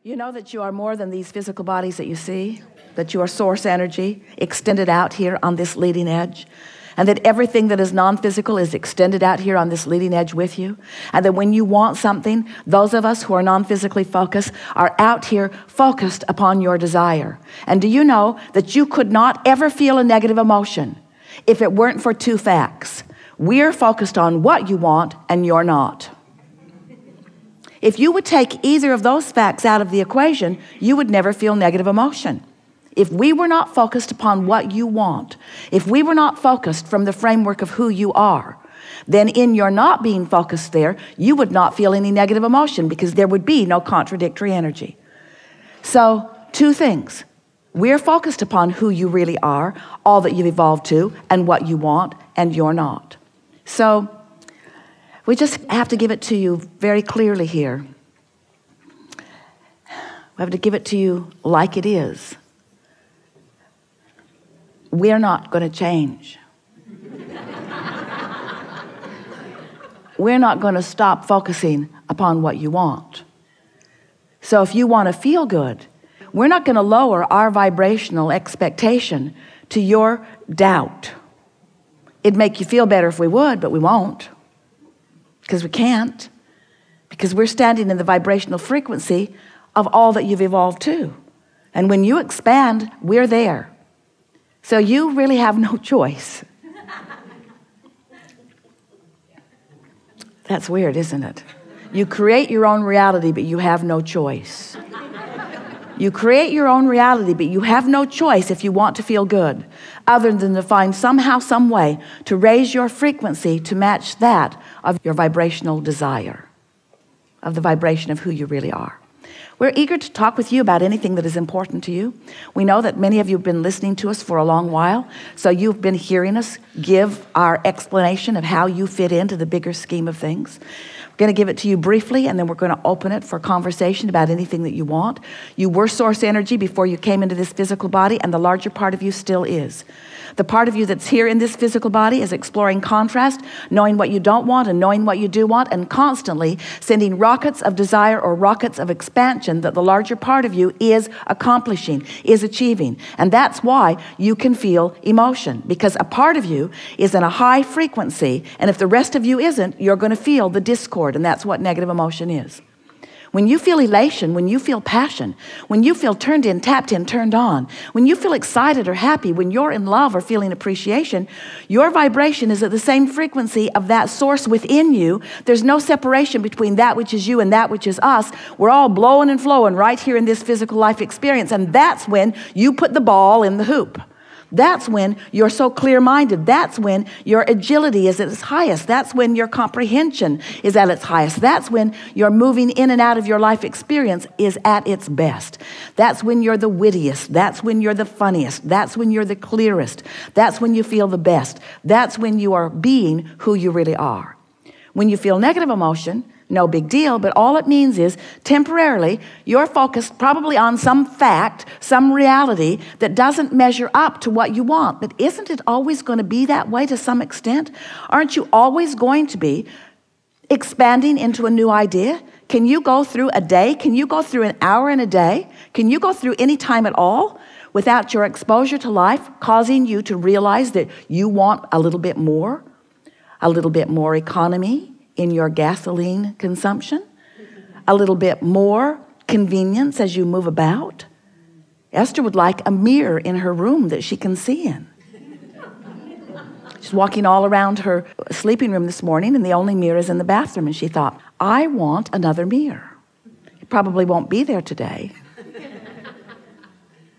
You know that you are more than these physical bodies that you see, that you are source energy extended out here on this leading edge, and that everything that is non-physical is extended out here on this leading edge with you, and that when you want something, those of us who are non-physically focused are out here focused upon your desire. And do you know that you could not ever feel a negative emotion if it weren't for two facts? We're focused on what you want and you're not. If you would take either of those facts out of the equation, you would never feel negative emotion. If we were not focused upon what you want, if we were not focused from the framework of who you are, then in your not being focused there, you would not feel any negative emotion because there would be no contradictory energy. So, two things. We're focused upon who you really are, all that you've evolved to, and what you want, and you're not. So, we just have to give it to you very clearly here. We have to give it to you like it is. We're not going to change. We're not going to stop focusing upon what you want. So if you want to feel good, we're not going to lower our vibrational expectation to your doubt. It'd make you feel better if we would, but we won't. Because we can't. Because we're standing in the vibrational frequency of all that you've evolved to. And when you expand, we're there. So you really have no choice. That's weird, isn't it? You create your own reality, but you have no choice. You create your own reality, but you have no choice if you want to feel good, other than to find somehow, some way to raise your frequency to match that of your vibrational desire, of the vibration of who you really are. We're eager to talk with you about anything that is important to you. We know that many of you have been listening to us for a long while, so you've been hearing us give our explanation of how you fit into the bigger scheme of things. We're going to give it to you briefly, and then we're going to open it for conversation about anything that you want. You were source energy before you came into this physical body, and the larger part of you still is. The part of you that's here in this physical body is exploring contrast, knowing what you don't want and knowing what you do want, and constantly sending rockets of desire or rockets of expansion that the larger part of you is accomplishing, is achieving. And that's why you can feel emotion, because a part of you is in a high frequency, and if the rest of you isn't, you're going to feel the discord, and that's what negative emotion is. When you feel elation, when you feel passion, when you feel turned in, tapped in, turned on, when you feel excited or happy, when you're in love or feeling appreciation, your vibration is at the same frequency of that source within you. There's no separation between that which is you and that which is us. We're all blowing and flowing right here in this physical life experience, and that's when you put the ball in the hoop. That's when you're so clear-minded. That's when your agility is at its highest. That's when your comprehension is at its highest. That's when your moving in and out of your life experience is at its best. That's when you're the wittiest. That's when you're the funniest. That's when you're the clearest. That's when you feel the best. That's when you are being who you really are. When you feel negative emotion, no big deal, but all it means is temporarily you're focused probably on some fact, some reality that doesn't measure up to what you want. But isn't it always going to be that way to some extent? Aren't you always going to be expanding into a new idea? Can you go through a day? Can you go through an hour in a day? Can you go through any time at all without your exposure to life causing you to realize that you want a little bit more economy in your gasoline consumption, a little bit more convenience as you move about? Esther would like a mirror in her room that she can see in. She's walking all around her sleeping room this morning, and the only mirror is in the bathroom, and she thought, I want another mirror. It probably won't be there today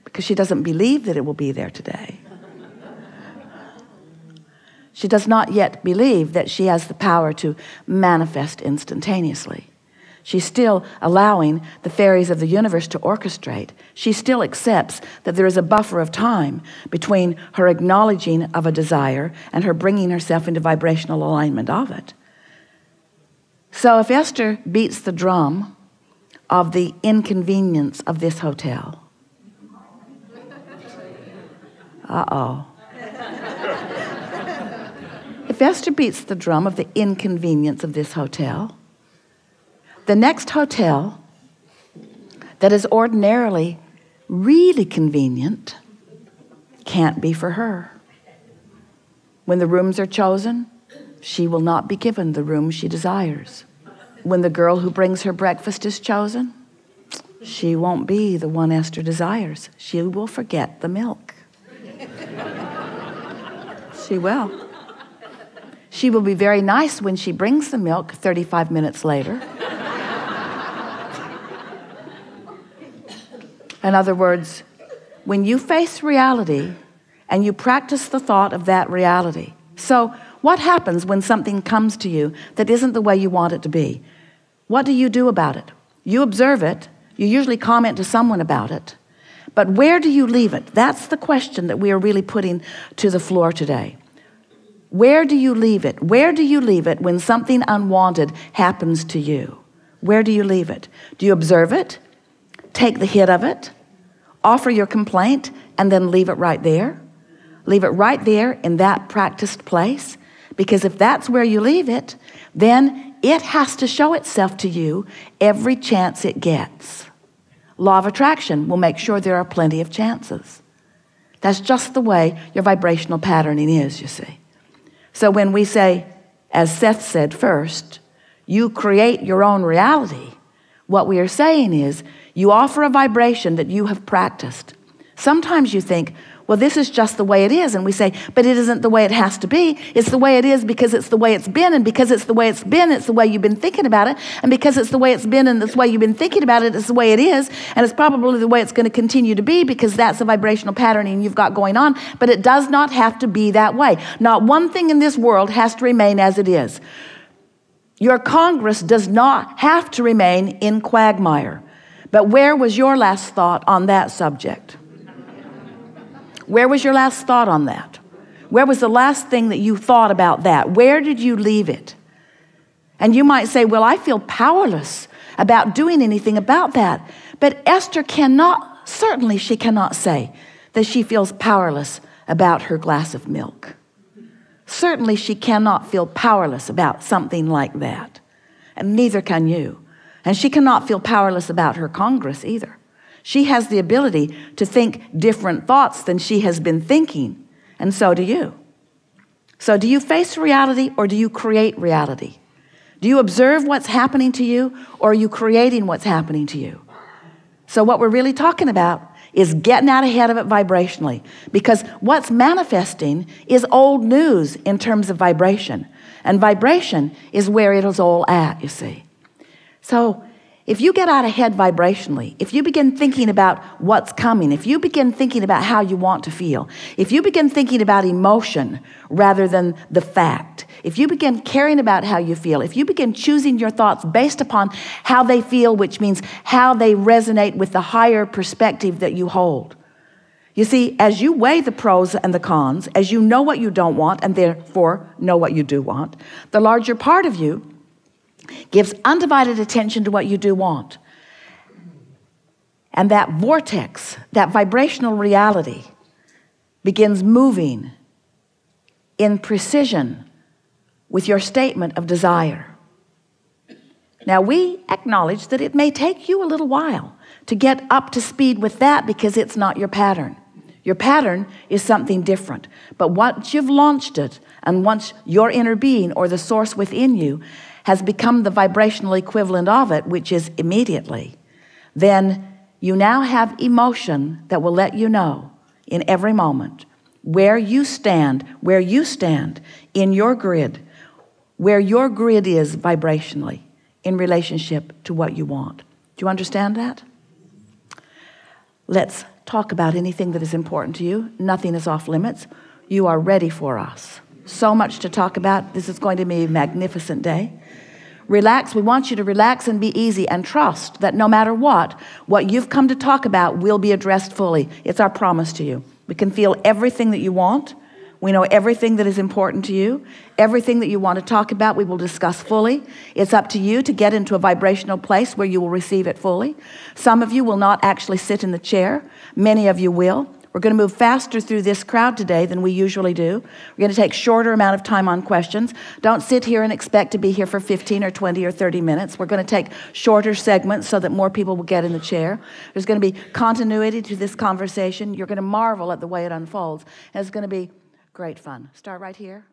because she doesn't believe that it will be there today. She does not yet believe that she has the power to manifest instantaneously. She's still allowing the fairies of the universe to orchestrate. She still accepts that there is a buffer of time between her acknowledging of a desire and her bringing herself into vibrational alignment of it. So if Esther beats the drum of the inconvenience of this hotel, if Esther beats the drum of the inconvenience of this hotel, the next hotel that is ordinarily really convenient can't be for her. When the rooms are chosen, she will not be given the room she desires. When the girl who brings her breakfast is chosen, she won't be the one Esther desires. She will forget the milk. She will. She will be very nice when she brings the milk 35 minutes later. In other words, when you face reality and you practice the thought of that reality. So what happens when something comes to you that isn't the way you want it to be? What do you do about it? You observe it. You usually comment to someone about it. But where do you leave it? That's the question that we are really putting to the floor today. Where do you leave it? Where do you leave it when something unwanted happens to you? Where do you leave it? Do you observe it? Take the hit of it? Offer your complaint and then leave it right there? Leave it right there in that practiced place? Because if that's where you leave it, then it has to show itself to you every chance it gets. Law of attraction will make sure there are plenty of chances. That's just the way your vibrational patterning is, you see. So when we say, as Seth said first, you create your own reality, what we are saying is you offer a vibration that you have practiced. Sometimes you think, well, this is just the way it is. And we say, but it isn't the way it has to be. It's the way it is because it's the way it's been. And because it's the way it's been, it's the way you've been thinking about it. And because it's the way it's been and it's the way you've been thinking about it, it's the way it is. And it's probably the way it's going to continue to be because that's the vibrational patterning you've got going on. But it does not have to be that way. Not one thing in this world has to remain as it is. Your Congress does not have to remain in quagmire. But where was your last thought on that subject? Where was your last thought on that? Where was the last thing that you thought about that? Where did you leave it? And you might say, well, I feel powerless about doing anything about that. But Esther cannot, certainly she cannot say that she feels powerless about her glass of milk. Certainly she cannot feel powerless about something like that. And neither can you. And she cannot feel powerless about her Congress either. She has the ability to think different thoughts than she has been thinking, and so do you. So do you face reality or do you create reality? Do you observe what's happening to you or are you creating what's happening to you? So what we're really talking about is getting out ahead of it vibrationally, because what's manifesting is old news in terms of vibration, and vibration is where it is all at, you see. So if you get out ahead vibrationally, if you begin thinking about what's coming, if you begin thinking about how you want to feel, if you begin thinking about emotion rather than the fact, if you begin caring about how you feel, if you begin choosing your thoughts based upon how they feel, which means how they resonate with the higher perspective that you hold. You see, as you weigh the pros and the cons, as you know what you don't want and therefore know what you do want, the larger part of you gives undivided attention to what you do want. And that vortex, that vibrational reality, begins moving in precision with your statement of desire. Now, we acknowledge that it may take you a little while to get up to speed with that because it's not your pattern. Your pattern is something different. But once you've launched it, and once your inner being or the source within you has become the vibrational equivalent of it, which is immediately, then you now have emotion that will let you know in every moment where you stand in your grid, where your grid is vibrationally in relationship to what you want. Do you understand that? Let's talk about anything that is important to you. Nothing is off limits. You are ready for us. So much to talk about. This is going to be a magnificent day. Relax. We want you to relax and be easy and trust that no matter what you've come to talk about will be addressed fully. It's our promise to you. We can feel everything that you want. We know everything that is important to you. Everything that you want to talk about, we will discuss fully. It's up to you to get into a vibrational place where you will receive it fully. Some of you will not actually sit in the chair. Many of you will. We're going to move faster through this crowd today than we usually do. We're going to take shorter amount of time on questions. Don't sit here and expect to be here for 15 or 20 or 30 minutes. We're going to take shorter segments so that more people will get in the chair. There's going to be continuity to this conversation. You're going to marvel at the way it unfolds. And it's going to be great fun. Start right here.